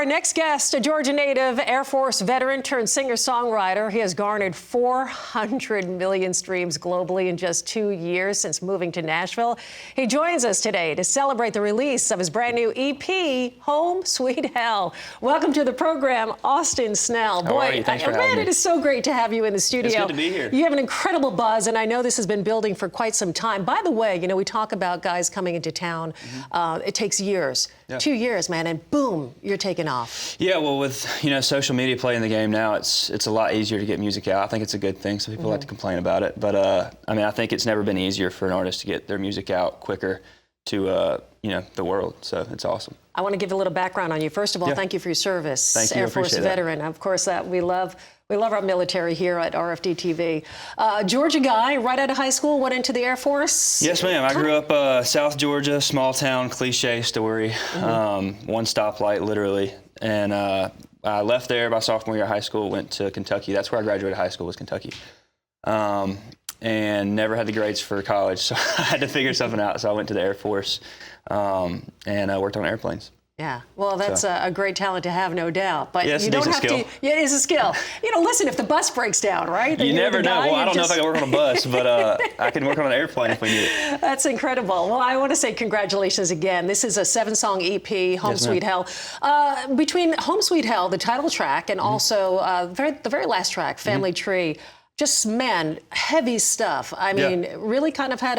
our next guest, a Georgia native, Air Force veteran turned singer-songwriter. He has garnered 400 million streams globally in just 2 years since moving to Nashville. He joins us today to celebrate the release of his brand new EP, Home Sweet Hell. Welcome to the program, Austin Snell. How are you? Thanks for having me. It is so great to have you in the studio. It's good to be here. You have an incredible buzz, and I know this has been building for quite some time. By the way, you know, we talk about guys coming into town. It takes years. Yeah. 2 years, man, and boom, you're taking off. Yeah, well, with social media playing the game now, it's a lot easier to get music out. I think it's a good thing. Some people like to complain about it, but I mean, I think it's never been easier for an artist to get their music out quicker to the world. So it's awesome. I want to give a little background on you. First of all, thank you for your service. Thank you. Air Force veteran. Of course, we love our military here at RFD-TV. Georgia guy, right out of high school, went into the Air Force. Yes, ma'am. I grew up South Georgia, small town, cliche story, one stoplight, literally. And I left there by sophomore year of high school, went to Kentucky. That's where I graduated high school, was Kentucky. And never had the grades for college, so I had to figure something out. So I went to the Air Force and I worked on airplanes. Yeah, well, that's a great talent to have, no doubt. But yes, you don't have skill. to. Yeah, it is a skill. Listen, if the bus breaks down, right? You never know. Well, I don't know if I can work on a bus, but I can work on an airplane if we need it. That's incredible. Well, I want to say congratulations again. This is a 7-song EP, Home Sweet Hell. Between Home Sweet Hell, the title track, and also the very last track, Family Tree. Just, man, heavy stuff. I mean, really kind of had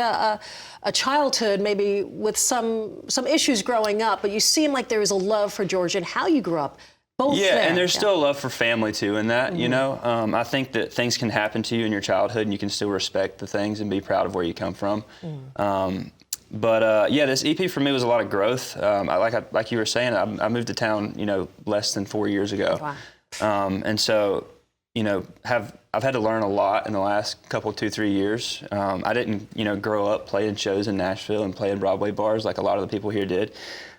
a childhood maybe with some issues growing up, but you seem like there was a love for Georgia and how you grew up. Both there. And there's still a love for family too in that, I think that things can happen to you in your childhood and you can still respect the things and be proud of where you come from. But this EP for me was a lot of growth. Like you were saying, I moved to town, less than 4 years ago. Wow. And so, I've had to learn a lot in the last couple, 2-3 years. I didn't, grow up playing shows in Nashville and playing Broadway bars like a lot of the people here did,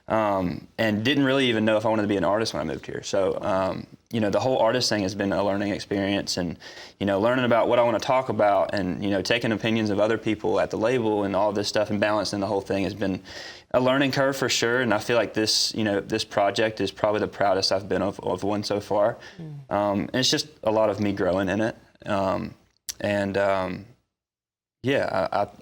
and didn't really even know if I wanted to be an artist when I moved here. So, the whole artist thing has been a learning experience, and learning about what I want to talk about, and taking opinions of other people at the label and all this stuff and balancing the whole thing has been a learning curve for sure. And I feel like this, this project is probably the proudest I've been of one so far. And it's just a lot of me growing in it. I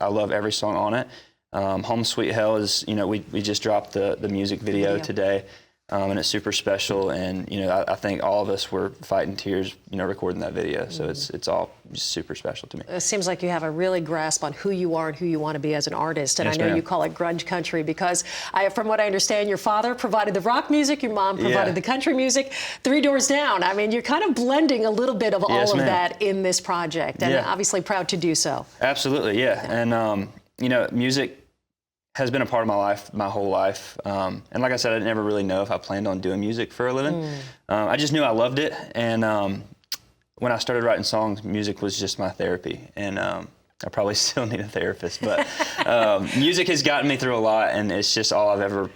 love every song on it. Home Sweet Hell is, we just dropped the music video today. And it's super special, and I think all of us were fighting tears, recording that video. So it's all just super special to me. It seems like you have a really grasp on who you are and who you want to be as an artist. And yes, I know you call it grunge country because, from what I understand, your father provided the rock music, your mom provided the country music. 3 doors down. I mean, you're kind of blending a little bit of all of that in this project, and obviously proud to do so. Absolutely, and music has been a part of my life, my whole life. And like I said, I didn't ever really know if I planned on doing music for a living. I just knew I loved it. And when I started writing songs, music was just my therapy. And I probably still need a therapist, but music has gotten me through a lot, and it's just all I've ever,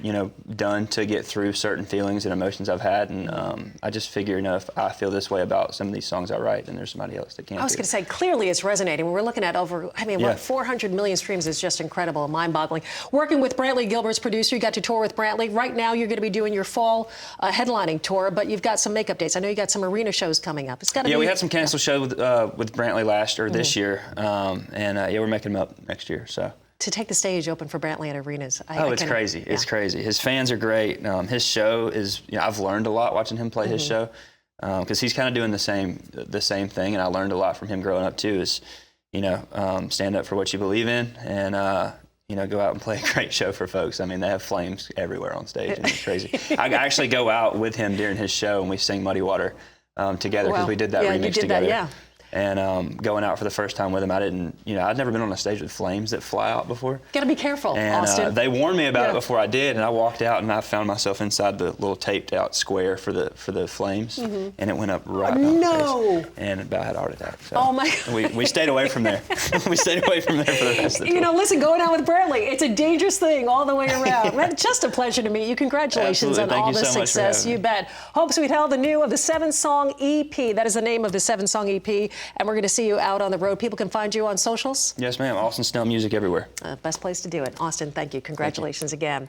done to get through certain feelings and emotions I've had. And I just figure, if I feel this way about some of these songs I write, then there's somebody else that can. I was going to say, clearly it's resonating. We're looking at over, what, 400 million streams is just incredible, mind-boggling. Working with Brantley Gilbert's producer, you got to tour with Brantley. Right now, you're going to be doing your fall headlining tour, but you've got some makeup dates. I know you got some arena shows coming up. It's got to be. We had some canceled shows with Brantley this year. And we're making them up next year. So to take the stage open for Brantley at arenas, it's crazy. It's crazy. His fans are great. His show is. I've learned a lot watching him play his show, because he's kind of doing the same thing, and I learned a lot from him growing up too. Is stand up for what you believe in, and go out and play a great show for folks. I mean, they have flames everywhere on stage, and it's crazy. I actually go out with him during his show, and we sing Muddy Water together, because we did that remix together. And going out for the first time with him, I didn't, I'd never been on a stage with flames that fly out before. Got to be careful, and, Austin. They warned me about it before I did, and I walked out and I found myself inside the little taped out square for the flames, and it went up right on my face, and about had a heart attack. So oh my God. We stayed away from there. We stayed away from there for the rest of the tour. Listen, going out with Brantley, it's a dangerous thing all the way around. Man, just a pleasure to meet you. Congratulations on all the success. You bet. Home Sweet Hell, the new of the 7-song EP. That is the name of the 7-song EP, and we're going to see you out on the road. People can find you on socials? Yes, ma'am. Austin Snell Music everywhere. Best place to do it. Austin, thank you. Congratulations again.